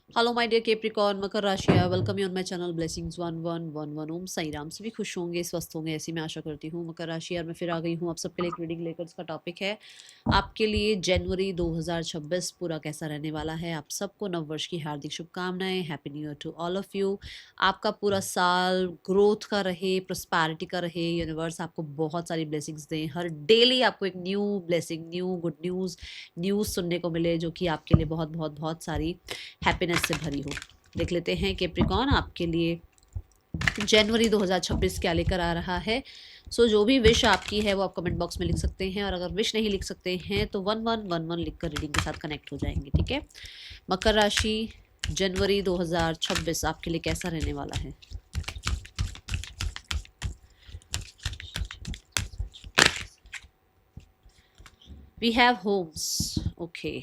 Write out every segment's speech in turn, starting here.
Hello my dear केप्रिकॉर्न मकर राशि, welcome you on my channel blessings 1111 ओम साई राम। सभी खुश होंगे, स्वस्थ होंगे, ऐसी मैं आशा करती हूँ। मकर राशि यार, मैं फिर आ गई हूँ आप सबके लिए एक रीडिंग लेकर। इसका टॉपिक है आपके लिए जनवरी 2026 पूरा कैसा रहने वाला है। आप सबको नववर्ष की हार्दिक शुभकामनाएं। Happy new year to all of you. आपका पूरा साल ग्रोथ का रहे, प्रोस्पैरिटी का रहे। यूनिवर्स आपको बहुत सारी ब्लेसिंग्स दें, हर डेली आपको एक new blessing, new good news सुनने को मिले, जो कि आपके लिए बहुत बहुत बहुत सारी हैप्पीनेस से भरी हो। देख लेते हैं कैप्रिकॉर्न आपके लिए जनवरी 2026 क्या लेकर आ रहा है। जो भी विश आपकी है वो आप कमेंट बॉक्स में लिख सकते हैं, और अगर विश नहीं लिख सकते हैं तो 1111 लिखकर रीडिंग के साथ कनेक्ट हो जाएंगे, ठीक है। मकर राशि, जनवरी 2026 आपके लिए कैसा रहने वाला है। We have homes, okay.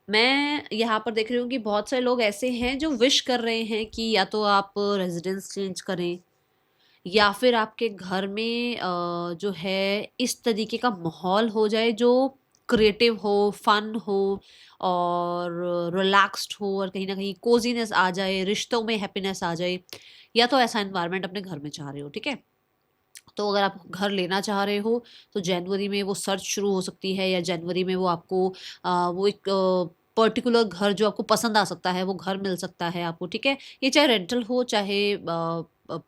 मैं यहाँ पर देख रही हूँ कि बहुत सारे लोग ऐसे हैं जो विश कर रहे हैं कि या तो आप रेजिडेंस चेंज करें, या फिर आपके घर में जो है इस तरीके का माहौल हो जाए जो क्रिएटिव हो, फन हो, और रिलैक्स्ड हो, और कहीं ना कहीं कोजीनेस आ जाए, रिश्तों में हैप्पीनेस आ जाए। या तो ऐसा एनवायरनमेंट अपने घर में चाह रहे हो, ठीक है। तो अगर आप घर लेना चाह रहे हो तो जनवरी में वो सर्च शुरू हो सकती है, या जनवरी में वो आपको वो एक पर्टिकुलर घर जो आपको पसंद आ सकता है वो घर मिल सकता है आपको, ठीक है। ये चाहे रेंटल हो, चाहे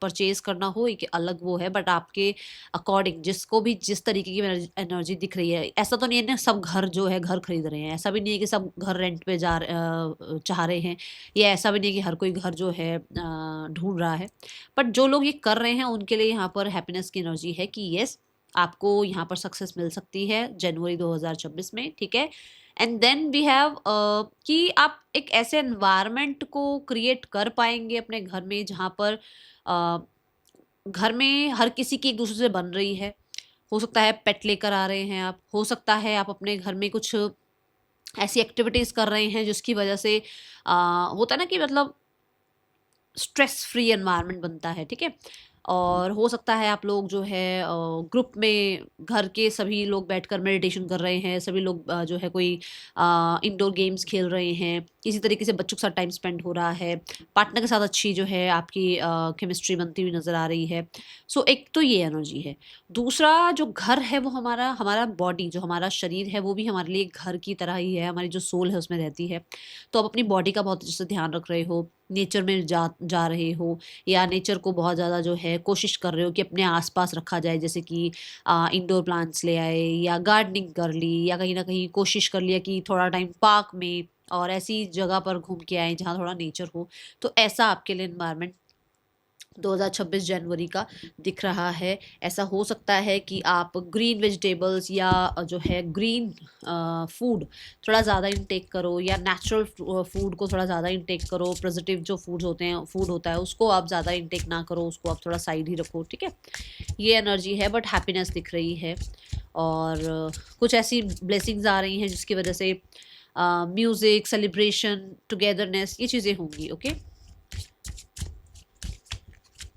परचेज करना हो, एक अलग वो है। बट आपके अकॉर्डिंग जिसको भी जिस तरीके की एनर्जी दिख रही है, ऐसा तो नहीं है ना सब घर जो है घर खरीद रहे हैं, ऐसा भी नहीं है कि सब घर रेंट पे चाह रहे हैं, या ऐसा भी नहीं है कि हर कोई घर जो है ढूंढ रहा है। बट जो लोग ये कर रहे हैं उनके लिए यहाँ पर हैप्पीनेस की एनर्जी है कि यस, आपको यहाँ पर सक्सेस मिल सकती है जनवरी 2026 में, ठीक है। एंड देन वी हैव कि आप एक ऐसे एनवायरनमेंट को क्रिएट कर पाएंगे अपने घर में जहाँ पर uh, घर में हर किसी की एक दूसरे से बन रही है। हो सकता है पेट लेकर आ रहे हैं आप, हो सकता है आप अपने घर में कुछ ऐसी एक्टिविटीज कर रहे हैं जिसकी वजह से होता है ना कि मतलब स्ट्रेस फ्री एनवायरनमेंट बनता है, ठीक है। और हो सकता है आप लोग जो है ग्रुप में घर के सभी लोग बैठकर मेडिटेशन कर रहे हैं, सभी लोग जो है कोई इंडोर गेम्स खेल रहे हैं, इसी तरीके से बच्चों के साथ टाइम स्पेंड हो रहा है, पार्टनर के साथ अच्छी जो है आपकी केमिस्ट्री बनती हुई नज़र आ रही है। एक तो ये एनर्जी है। दूसरा जो घर है वो हमारा हमारा बॉडी, जो हमारा शरीर है वो भी हमारे लिए एक घर की तरह ही है, हमारी जो सोल है उसमें रहती है। तो आप अपनी बॉडी का बहुत अच्छे से ध्यान रख रहे हो, नेचर में जा जा रहे हो, या नेचर को बहुत ज़्यादा जो है कोशिश कर रहे हो कि अपने आसपास रखा जाए, जैसे कि इंडोर प्लांट्स ले आए, या गार्डनिंग कर ली, या कहीं ना कहीं कोशिश कर लिया कि थोड़ा टाइम पार्क में और ऐसी जगह पर घूम के आए जहाँ थोड़ा नेचर हो। तो ऐसा आपके लिए एनवायरनमेंट 2026 जनवरी का दिख रहा है। ऐसा हो सकता है कि आप ग्रीन वेजिटेबल्स या जो है ग्रीन फूड थोड़ा ज़्यादा इंटेक करो, या नेचुरल फूड को थोड़ा ज़्यादा इंटेक करो। प्रिजर्वेटिव जो फूड्स होते हैं, फूड होता है, उसको आप ज़्यादा इंटेक ना करो, उसको आप थोड़ा साइड ही रखो, ठीक है। ये एनर्जी है, बट हैप्पीनेस दिख रही है। और कुछ ऐसी ब्लेसिंग्स आ रही हैं जिसकी वजह से म्यूज़िक, सेलिब्रेशन, टुगेदरनेस, ये चीज़ें होंगी, ओके।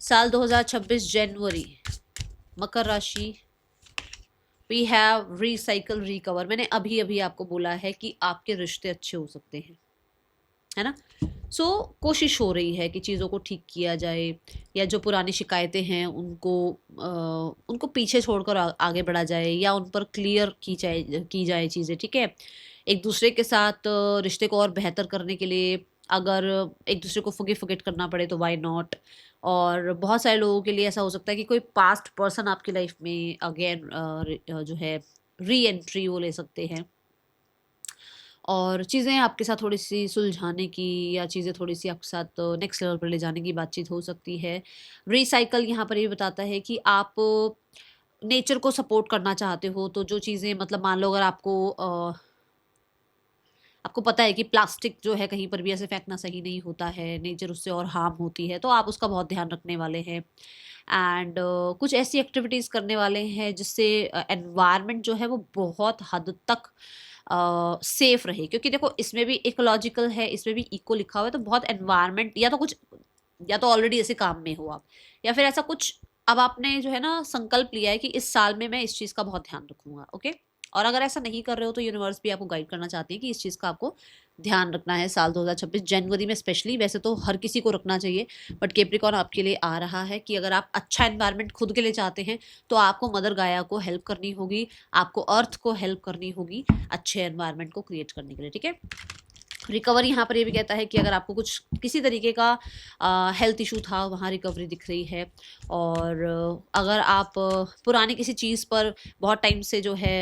साल 2026 जनवरी, मकर राशि, वी हैव रिसाइकल रिकवर। मैंने अभी अभी आपको बोला है कि आपके रिश्ते अच्छे हो सकते हैं, है ना। कोशिश हो रही है कि चीज़ों को ठीक किया जाए, या जो पुरानी शिकायतें हैं उनको पीछे छोड़कर आगे बढ़ा जाए, या उन पर क्लियर की जाए चीज़ें, ठीक है। एक दूसरे के साथ रिश्ते को और बेहतर करने के लिए अगर एक दूसरे को फॉरगिव करना पड़े तो व्हाई नॉट। और बहुत सारे लोगों के लिए ऐसा हो सकता है कि कोई पास्ट पर्सन आपकी लाइफ में अगेन जो है री एंट्री वो ले सकते हैं, और चीज़ें आपके साथ थोड़ी-सी सुलझाने की, या चीज़ें थोड़ी-सी आपके साथ नेक्स्ट लेवल पर ले जाने की बातचीत हो सकती है। रिसाइकल यहाँ पर ये बताता है कि आप नेचर को सपोर्ट करना चाहते हो, तो जो चीज़ें मतलब मान लो अगर आपको पता है कि प्लास्टिक जो है कहीं पर भी ऐसे फेंकना सही नहीं होता है, नेचर उससे और हार्म होती है, तो आप उसका बहुत ध्यान रखने वाले हैं। एंड कुछ ऐसी एक्टिविटीज़ करने वाले हैं जिससे एनवायरनमेंट जो है वो बहुत हद तक सेफ रहे, क्योंकि देखो इसमें भी इकोलॉजिकल है, इसमें भी इको लिखा हुआ है, तो बहुत एनवायरनमेंट या तो कुछ, या तो ऑलरेडी ऐसे काम में हो आप, या फिर ऐसा कुछ अब आपने जो है ना संकल्प लिया है कि इस साल में मैं इस चीज़ का बहुत ध्यान रखूंगा, ओके। और अगर ऐसा नहीं कर रहे हो तो यूनिवर्स भी आपको गाइड करना चाहती है कि इस चीज़ का आपको ध्यान रखना है साल 2026 जनवरी में स्पेशली। वैसे तो हर किसी को रखना चाहिए, बट कैप्रिकॉर्न आपके लिए आ रहा है कि अगर आप अच्छा एनवायरनमेंट खुद के लिए चाहते हैं तो आपको मदर गाया को हेल्प करनी होगी, आपको अर्थ को हेल्प करनी होगी अच्छे एनवायरनमेंट को क्रिएट करने के लिए, ठीक है। रिकवरी यहाँ पर ये भी कहता है कि अगर आपको कुछ किसी तरीके का हेल्थ इशू था, वहाँ रिकवरी दिख रही है। और अगर आप पुरानी किसी चीज़ पर बहुत टाइम से जो है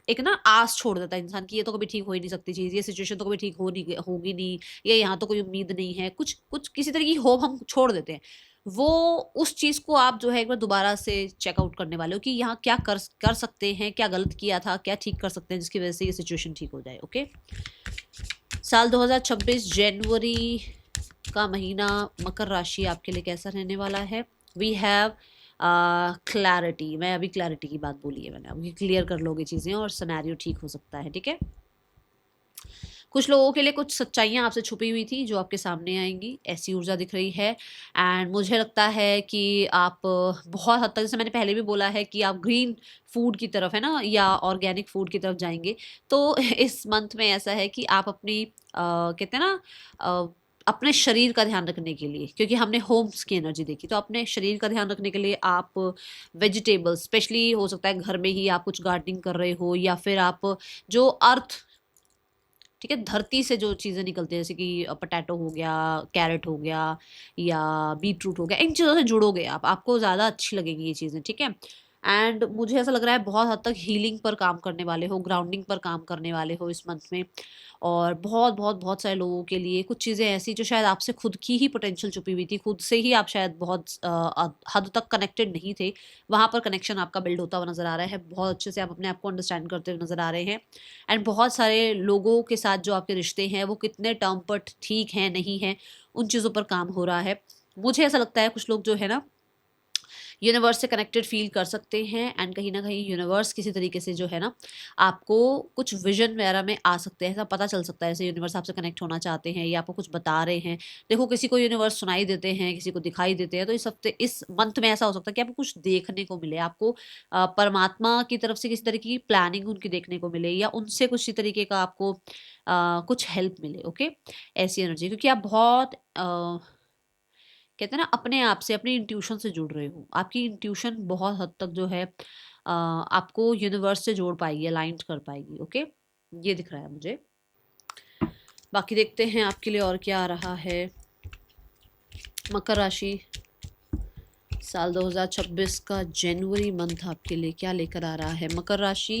एक ना आस छोड़ देता है इंसान कि ये तो कभी ठीक हो ही नहीं सकती चीज़, ये सिचुएशन तो कभी ठीक होगी नहीं, ये यहाँ तो कोई उम्मीद नहीं है, कुछ कुछ किसी तरह की होप हम छोड़ देते हैं। वो उस चीज़ को आप जो है एक बार दोबारा से चेकआउट करने वाले हो कि यहाँ क्या कर सकते हैं, क्या गलत किया था, क्या ठीक कर सकते हैं जिसकी वजह से ये सिचुएशन ठीक हो जाए। ओके, साल 2026 जनवरी का महीना मकर राशि आपके लिए कैसा रहने वाला है। We have clarity. मैं अभी क्लैरिटी की बात बोली है मैंने, अभी क्लियर कर लोगे चीज़ें और सिनेरियो ठीक हो सकता है, ठीक है। कुछ लोगों के लिए कुछ सच्चाइयाँ आपसे छुपी हुई थी जो आपके सामने आएंगी, ऐसी ऊर्जा दिख रही है। एंड मुझे लगता है कि आप बहुत हद तक, जैसे मैंने पहले भी बोला है कि आप ग्रीन फूड की तरफ है ना, या ऑर्गेनिक फूड की तरफ जाएंगे। तो इस मंथ में ऐसा है कि आप अपनी कहते हैं ना अपने शरीर का ध्यान रखने के लिए, क्योंकि हमने होम्स की एनर्जी देखी, तो अपने शरीर का ध्यान रखने के लिए आप वेजिटेबल्स, स्पेशली हो सकता है घर में ही आप कुछ गार्डनिंग कर रहे हो, या फिर आप जो अर्थ, ठीक है, धरती से जो चीज़ें निकलती हैं जैसे कि पटैटो हो गया, कैरेट हो गया, या बीट रूट हो गया, इन चीज़ों से जुड़ोगे आप, आपको ज़्यादा अच्छी लगेगी ये चीज़ें, ठीक है। एंड मुझे ऐसा लग रहा है बहुत हद तक हीलिंग पर काम करने वाले हो, ग्राउंडिंग पर काम करने वाले हो इस मंथ में। और बहुत बहुत बहुत सारे लोगों के लिए कुछ चीज़ें ऐसी जो शायद आपसे खुद की ही पोटेंशियल छुपी हुई थी, खुद से ही आप शायद बहुत हद तक कनेक्टेड नहीं थे, वहाँ पर कनेक्शन आपका बिल्ड होता हुआ नज़र आ रहा है। बहुत अच्छे से आप अपने आप को अंडरस्टैंड करते हुए नज़र आ रहे हैं। एंड बहुत सारे लोगों के साथ जो आपके रिश्ते हैं वो कितने टर्म पर ठीक हैं नहीं हैं, उन चीज़ों पर काम हो रहा है। मुझे ऐसा लगता है कुछ लोग जो है ना यूनिवर्स से कनेक्टेड फील कर सकते हैं, एंड कहीं ना कहीं यूनिवर्स किसी तरीके से जो है ना आपको कुछ विजन वगैरह में आ सकते हैं, ऐसा पता चल सकता है, जैसे यूनिवर्स आपसे कनेक्ट होना चाहते हैं या आपको कुछ बता रहे हैं। देखो, किसी को यूनिवर्स सुनाई देते हैं, किसी को दिखाई देते हैं, तो इस हफ्ते इस मंथ में ऐसा हो सकता है कि आपको कुछ देखने को मिले, आपको परमात्मा की तरफ से किसी तरीके की प्लानिंग उनकी देखने को मिले, या उनसे कुछ तरीके का आपको कुछ हेल्प मिले। ओके, ऐसी एनर्जी, क्योंकि आप बहुत कहते हैं ना अपने आप से, अपनी इंट्यूशन से जुड़ रहे हो। आपकी इंट्यूशन बहुत हद तक जो है आपको यूनिवर्स से जोड़ पाएगी, अलाइन कर पाएगी। ओके, ये दिख रहा है मुझे। बाकी देखते हैं आपके लिए और क्या आ रहा है। मकर राशि, साल 2026 का जनवरी मंथ आपके लिए क्या लेकर आ रहा है। मकर राशि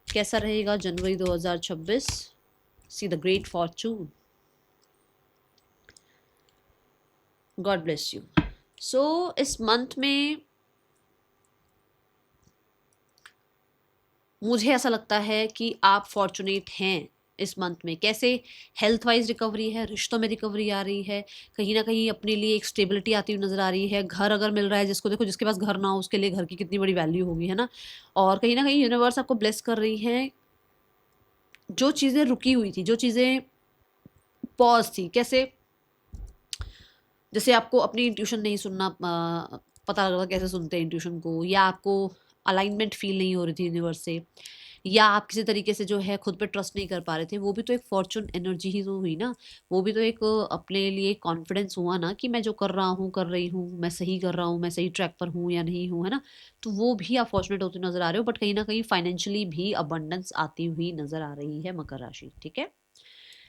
कैसा रहेगा जनवरी 2026। See the great fortune, God bless you. So इस मंथ में मुझे ऐसा लगता है कि आप फॉर्चुनेट हैं इस मंथ में। कैसे? हेल्थ वाइज रिकवरी है, रिश्तों में रिकवरी आ रही है, कहीं ना कहीं अपने लिए एक स्टेबिलिटी आती हुई नजर आ रही है। घर अगर मिल रहा है जिसको, देखो जिसके पास घर ना हो उसके लिए घर की कितनी बड़ी वैल्यू होगी, है ना। और कहीं ना कहीं यूनिवर्स आपको ब्लेस कर रही है। जो चीज़ें रुकी हुई थी, जो चीज़ें पॉज थी, कैसे? जैसे आपको अपनी इंट्यूशन नहीं सुनना पता लग रहा, कैसे सुनते हैं इंट्यूशन को, या आपको अलाइनमेंट फील नहीं हो रही थी यूनिवर्स से, या आप किसी तरीके से जो है खुद पे ट्रस्ट नहीं कर पा रहे थे, वो भी तो एक फॉर्चून एनर्जी ही तो हुई ना। वो भी तो एक अपने लिए कॉन्फिडेंस हुआ ना कि मैं जो कर रहा हूँ, कर रही हूँ, मैं सही कर रहा हूँ, मैं सही ट्रैक पर हूँ या नहीं हूँ, है ना। तो वो भी आप फॉर्चुनेट होते नजर आ रहे हो, बट कहीं ना कहीं फाइनेंशियली भी अबंडेंस आती हुई नजर आ रही है मकर राशि, ठीक है।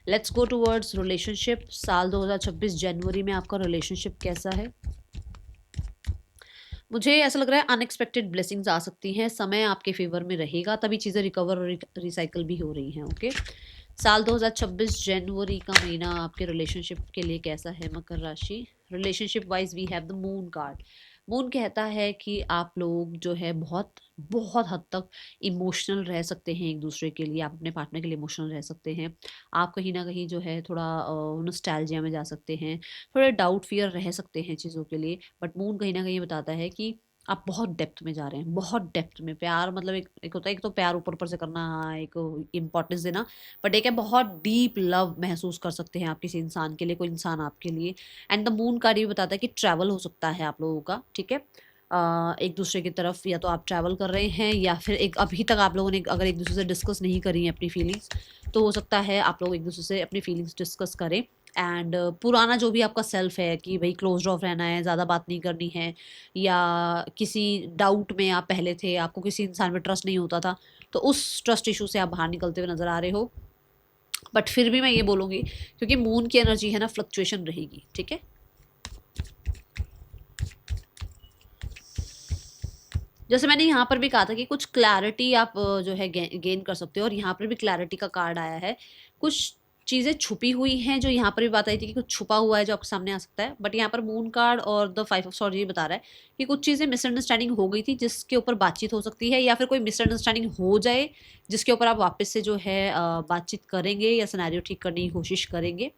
Let's go towards relationship. साल 2026 जनवरी में आपका रिलेशनशिप कैसा है। मुझे ऐसा लग रहा है अनएक्सपेक्टेड ब्लेसिंग्स आ सकती हैं, समय आपके फेवर में रहेगा, तभी चीज़ें रिकवर और रिसाइकल भी हो रही हैं। ओके, साल 2026 जनवरी का महीना आपके रिलेशनशिप के लिए कैसा है मकर राशि। Relationship wise we have the moon card. Moon कहता है कि आप लोग जो है बहुत बहुत हद तक इमोशनल रह सकते हैं एक दूसरे के लिए, आप अपने पार्टनर के लिए इमोशनल रह सकते हैं। आप कहीं ना कहीं जो है थोड़ा नॉस्टैल्जिया में जा सकते हैं, थोड़े डाउट फियर रह सकते हैं चीज़ों के लिए। बट मून कहीं ना कहीं बताता है कि आप बहुत डेप्थ में जा रहे हैं, बहुत डेप्थ में। प्यार मतलब एक होता है, एक तो प्यार ऊपर ऊपर से करना, हाँ, एक इम्पोर्टेंस देना, बट एक है बहुत डीप लव महसूस कर सकते हैं आप किसी इंसान के लिए, कोई इंसान आपके लिए। एंड द मून कार्ड ये बताता है कि ट्रैवल हो सकता है आप लोगों का, ठीक है। एक दूसरे की तरफ या तो आप ट्रैवल कर रहे हैं या फिर एक अभी तक आप लोगों ने अगर एक दूसरे से डिस्कस नहीं करी है अपनी फीलिंग्स, तो हो सकता है आप लोग एक दूसरे से अपनी फीलिंग्स डिस्कस करें। एंड पुराना जो भी आपका सेल्फ है कि भाई क्लोज ऑफ रहना है, ज़्यादा बात नहीं करनी है, या किसी डाउट में आप पहले थे, आपको किसी इंसान पे ट्रस्ट नहीं होता था, तो उस ट्रस्ट इशू से आप बाहर निकलते हुए नज़र आ रहे हो। बट फिर भी मैं ये बोलूँगी, क्योंकि मून की एनर्जी है ना, फ्लक्चुएशन रहेगी, ठीक है। जैसे मैंने यहाँ पर भी कहा था कि कुछ क्लैरिटी आप जो है गेन कर सकते हो, और यहाँ पर भी क्लैरिटी का कार्ड आया है। कुछ चीज़ें छुपी हुई हैं, जो यहाँ पर भी बात आई थी कि कुछ छुपा हुआ है जो आपके सामने आ सकता है, बट यहाँ पर मून कार्ड और द 5 ऑफ सॉर्ड ये बता रहा है कि कुछ चीज़ें मिसअंडरस्टैंडिंग हो गई थी जिसके ऊपर बातचीत हो सकती है, या फिर कोई मिसअंडरस्टैंडिंग हो जाए जिसके ऊपर आप वापस से जो है बातचीत करेंगे या सिनेरियो ठीक करने की कोशिश करेंगे।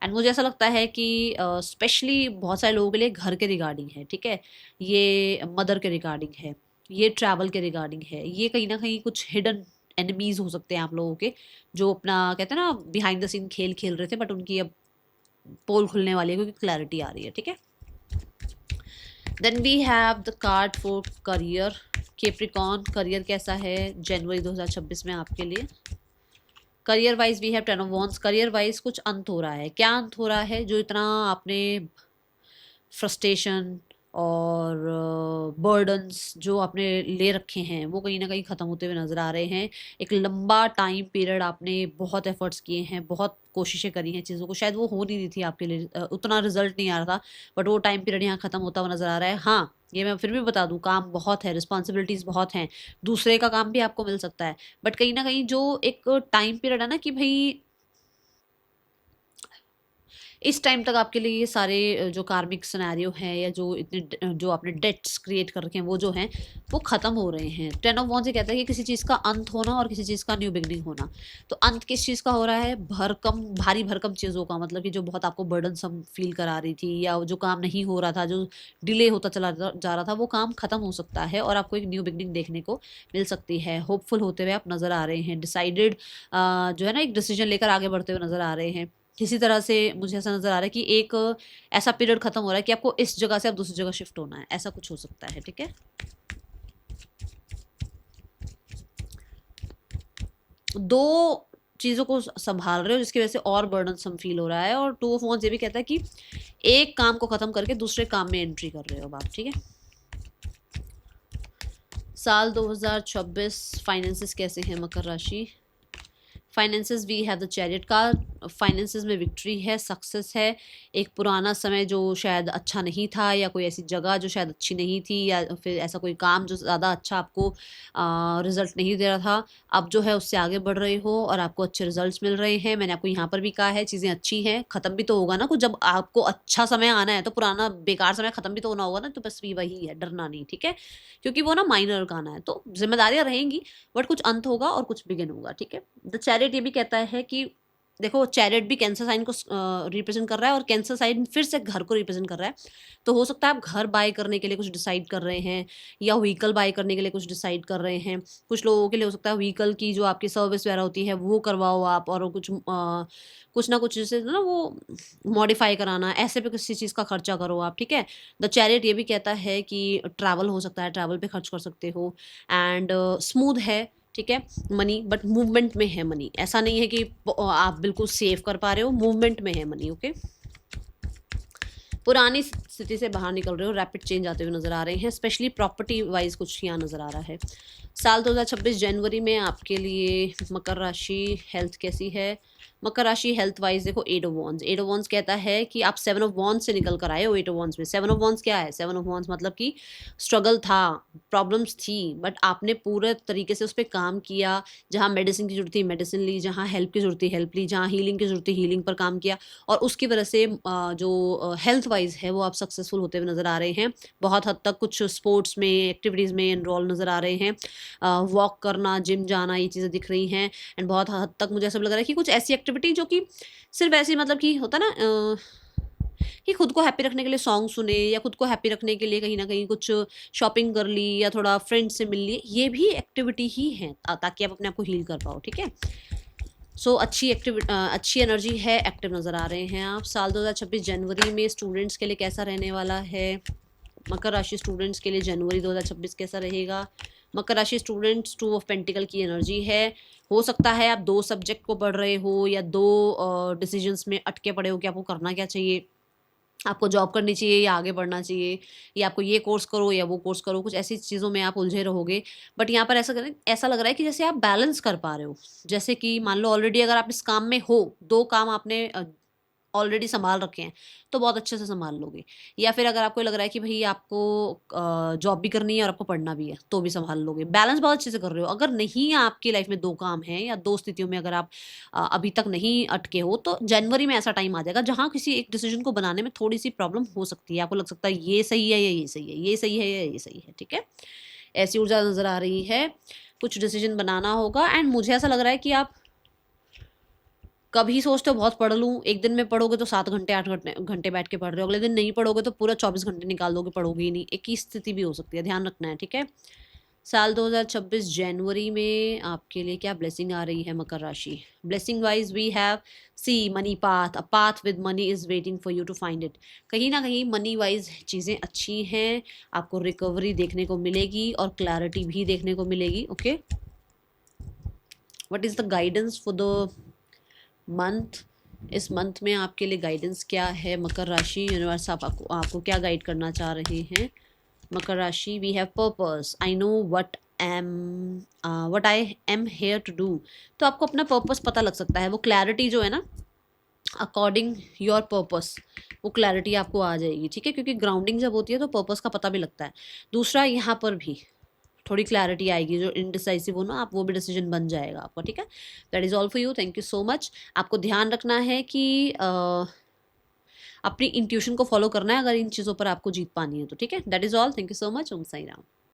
एंड मुझे ऐसा लगता है कि स्पेशली बहुत सारे लोगों के लिए घर के रिगार्डिंग है, ठीक है, ये मदर के रिगार्डिंग है, ये ट्रैवल के रिगार्डिंग है, ये कहीं ना कहीं कुछ हिडन एनिमीज हो सकते हैं आप लोगों के, जो अपना कहते हैं ना बिहाइंड द सीन खेल खेल रहे थे, बट उनकी अब पोल खुलने वाली है क्योंकि क्लैरिटी आ रही है, ठीक है। Then we have the card for career, Capricorn, career कैसा है जनवरी 2026 में आपके लिए। Career wise we have 10 of wands. Career wise कुछ अंत हो रहा है। क्या अंत हो रहा है? जो इतना आपने फ्रस्ट्रेशन और बर्डन्स जो आपने ले रखे हैं वो कहीं ना कहीं ख़त्म होते हुए नज़र आ रहे हैं। एक लंबा टाइम पीरियड आपने बहुत एफर्ट्स किए हैं, बहुत कोशिशें करी हैं चीज़ों को, शायद वो हो नहीं रही थी आपके लिए, उतना रिजल्ट नहीं आ रहा था, बट वो टाइम पीरियड यहाँ ख़त्म होता हुआ नज़र आ रहा है। हाँ, ये मैं फिर भी बता दूँ, काम बहुत है, रिस्पॉन्सिबिलिटीज़ बहुत हैं, दूसरे का काम भी आपको मिल सकता है, बट कहीं ना कहीं जो एक टाइम पीरियड है ना कि भाई इस टाइम तक आपके लिए ये सारे जो कार्मिक सिनेरियो हैं या जो इतने जो आपने डेट्स क्रिएट कर रखे हैं वो जो हैं वो ख़त्म हो रहे हैं। 10 ऑफ वॉन्ड्स ये कहता है कि किसी चीज़ का अंत होना और किसी चीज़ का न्यू बिगनिंग होना। तो अंत किस चीज़ का हो रहा है? भरकम भारी भरकम चीज़ों का, मतलब कि जो बहुत आपको बर्डन सम फील करा रही थी, या जो काम नहीं हो रहा था, जो डिले होता चला जा रहा था, वो काम ख़त्म हो सकता है और आपको एक न्यू बिगनिंग देखने को मिल सकती है। होपफुल होते हुए आप नज़र आ रहे हैं, डिसाइडेड जो है ना एक डिसीजन लेकर आगे बढ़ते हुए नज़र आ रहे हैं। किसी तरह से मुझे ऐसा नज़र आ रहा है कि एक ऐसा पीरियड ख़त्म हो रहा है कि आपको इस जगह से अब दूसरी जगह शिफ्ट होना है, ऐसा कुछ हो सकता है, ठीक है। दो चीज़ों को संभाल रहे हो जिसकी वजह से और बर्डनसम फील हो रहा है, और 2 ऑफ वॉन्ड्स ये भी कहता है कि एक काम को ख़त्म करके दूसरे काम में एंट्री कर रहे हो आप, ठीक है। साल 2026 फाइनेंसेस कैसे हैं मकर राशि? Finances we have the chariot का। फाइनेंसेस में विक्ट्री है, सक्सेस है। एक पुराना समय जो शायद अच्छा नहीं था, या कोई ऐसी जगह जो शायद अच्छी नहीं थी, या फिर ऐसा कोई काम जो ज़्यादा अच्छा आपको रिजल्ट नहीं दे रहा था, अब जो है उससे आगे बढ़ रहे हो और आपको अच्छे रिजल्ट्स मिल रहे हैं। मैंने आपको यहाँ पर भी कहा है चीज़ें अच्छी हैं, ख़त्म भी तो होगा ना कुछ, जब आपको अच्छा समय आना है तो पुराना बेकार समय ख़त्म भी तो होना होगा ना, तो बस भी वही है, डरना नहीं, ठीक है, क्योंकि वो ना माइनर का आना है, तो जिम्मेदारियाँ रहेंगी, बट कुछ अंत होगा और कुछ बिगिन होगा, ठीक है। द चैरियट ये भी कहता है कि देखो, चैरियट भी कैंसर साइन को रिप्रेजेंट कर रहा है, और कैंसर साइन फिर से घर को रिप्रेजेंट कर रहा है। तो हो सकता है आप घर बाय करने के लिए कुछ डिसाइड कर रहे हैं, या व्हीकल बाय करने के लिए कुछ डिसाइड कर रहे हैं। कुछ लोगों के लिए हो सकता है व्हीकल की जो आपकी सर्विस वगैरह होती है वो करवाओ आप, और कुछ ना कुछ जैसे ना वो मॉडिफाई कराना, ऐसे पे किसी चीज़ का खर्चा करो आप, ठीक है। द चैरियट ये भी कहता है कि ट्रैवल हो सकता है, ट्रैवल पे खर्च कर सकते हो, एंड स्मूथ है, ठीक है, मनी, बट मूवमेंट में है मनी। ऐसा नहीं है कि आप बिल्कुल सेव कर पा रहे हो, मूवमेंट में है मनी, ओके। पुरानी स्थिति से बाहर निकल रहे हो, रैपिड चेंज आते हुए नजर आ रहे हैं, स्पेशली प्रॉपर्टी वाइज कुछ यहाँ नजर आ रहा है। साल 2026 जनवरी में आपके लिए मकर राशि हेल्थ कैसी है? मकर राशि हेल्थ वाइज देखो, 8 ऑफ वॉन्ड्स। 8 ऑफ वॉन्ड्स कहता है कि आप 7 ऑफ वॉन्ड्स से निकल कर आए हो 8 ऑफ वॉन्ड्स में। 7 ऑफ वॉन्ड्स क्या है? 7 ऑफ वॉन्ड्स मतलब कि स्ट्रगल था, प्रॉब्लम्स थी, बट आपने पूरे तरीके से उस पर काम किया। जहाँ मेडिसिन की जरूरत थी मेडिसिन ली, जहाँ हेल्प की जरूरत थी हेल्प ली, जहाँ हीलिंग की जरूरत थी हीलिंग पर काम किया, और उसकी वजह से जो हेल्थ वाइज है वो आप सक्सेसफुल होते हुए नज़र आ रहे हैं। बहुत हद तक कुछ स्पोर्ट्स में, एक्टिविटीज़ में इनरोल नज़र आ रहे हैं। वॉक करना, जिम जाना, ये चीज़ें दिख रही हैं। एंड बहुत हद तक मुझे ऐसा लग रहा है कि कुछ ऐसी एक्टिविटी जो कि सिर्फ ऐसी, मतलब कि होता ना कि खुद को हैप्पी रखने के लिए सॉन्ग सुने, या खुद को हैप्पी रखने के लिए कहीं ना कहीं कुछ शॉपिंग कर ली, या थोड़ा फ्रेंड से मिल लिए, ये भी एक्टिविटी ही है ताकि आप अपने आप को हील कर पाओ, ठीक है। सो अच्छी एनर्जी है, एक्टिव नज़र आ रहे हैं आप। साल 2026 जनवरी में स्टूडेंट्स के लिए कैसा रहने वाला है? मकर राशि स्टूडेंट्स के लिए जनवरी 2026 कैसा रहेगा? मकर राशि स्टूडेंट्स, टू ऑफ पेंटिकल की एनर्जी है। हो सकता है आप दो सब्जेक्ट को पढ़ रहे हो या दो डिसीजंस में अटके पड़े हो कि आपको करना क्या चाहिए, आपको जॉब करनी चाहिए या आगे बढ़ना चाहिए, या आपको ये कोर्स करो या वो कोर्स करो, कुछ ऐसी चीज़ों में आप उलझे रहोगे। बट यहाँ पर ऐसा लग रहा है कि जैसे आप बैलेंस कर पा रहे हो। जैसे कि मान लो ऑलरेडी अगर आप इस काम में हो, दो काम आपने ऑलरेडी संभाल रखे हैं, तो बहुत अच्छे से संभाल लोगे। या फिर अगर आपको लग रहा है कि भई आपको जॉब भी करनी है और आपको पढ़ना भी है, तो भी संभाल लोगे। बैलेंस बहुत अच्छे से कर रहे हो। अगर नहीं आपकी लाइफ में 2 काम हैं या 2 स्थितियों में अगर आप अभी तक नहीं अटके हो, तो जनवरी में ऐसा टाइम आ जाएगा जहाँ किसी एक डिसीज़न को बनाने में थोड़ी-सी प्रॉब्लम हो सकती है। आपको लग सकता है ये सही है या ये सही है, ये सही है या ये सही है, ठीक है? ऐसी ऊर्जा नज़र आ रही है। कुछ डिसीज़न बनाना होगा एंड मुझे ऐसा लग रहा है कि आप कभी सोचते हो बहुत पढ़ लूँ, एक दिन में पढ़ोगे तो 7 घंटे 8 घंटे बैठ के पढ़ रहे हो, अगले दिन नहीं पढ़ोगे तो पूरा 24 घंटे निकाल दोगे, पढ़ोगे ही नहीं। एक ही स्थिति भी हो सकती है, ध्यान रखना है, ठीक है? साल 2026 जनवरी में आपके लिए क्या ब्लेसिंग आ रही है मकर राशि? Blessing wise we have see money path, a path with money is waiting for you to find it. कहीं ना कहीं मनी वाइज चीज़ें अच्छी हैं, आपको रिकवरी देखने को मिलेगी और क्लैरिटी भी देखने को मिलेगी। Okay, what is the guidance for the month? इस मंथ में आपके लिए गाइडेंस क्या है मकर राशि? यूनिवर्स आपको क्या गाइड करना चाह रहे हैं मकर राशि? We have purpose, I know what I am here to do. तो आपको अपना पर्पस पता लग सकता है, वो क्लैरिटी जो है ना, अकॉर्डिंग योर पर्पस, वो क्लैरिटी आपको आ जाएगी, ठीक है? क्योंकि ग्राउंडिंग जब होती है तो पर्पस का पता भी लगता है। दूसरा, यहाँ पर भी थोड़ी क्लैरिटी आएगी, जो इनडिसाइसिव हो ना आप, वो भी डिसीजन बन जाएगा आपका, ठीक है? That is all for you, thank you so much. आपको ध्यान रखना है कि अपनी इंट्यूशन को फॉलो करना है अगर इन चीज़ों पर आपको जीत पानी है तो, ठीक है? That is all, thank you so much. Om Sai Ram.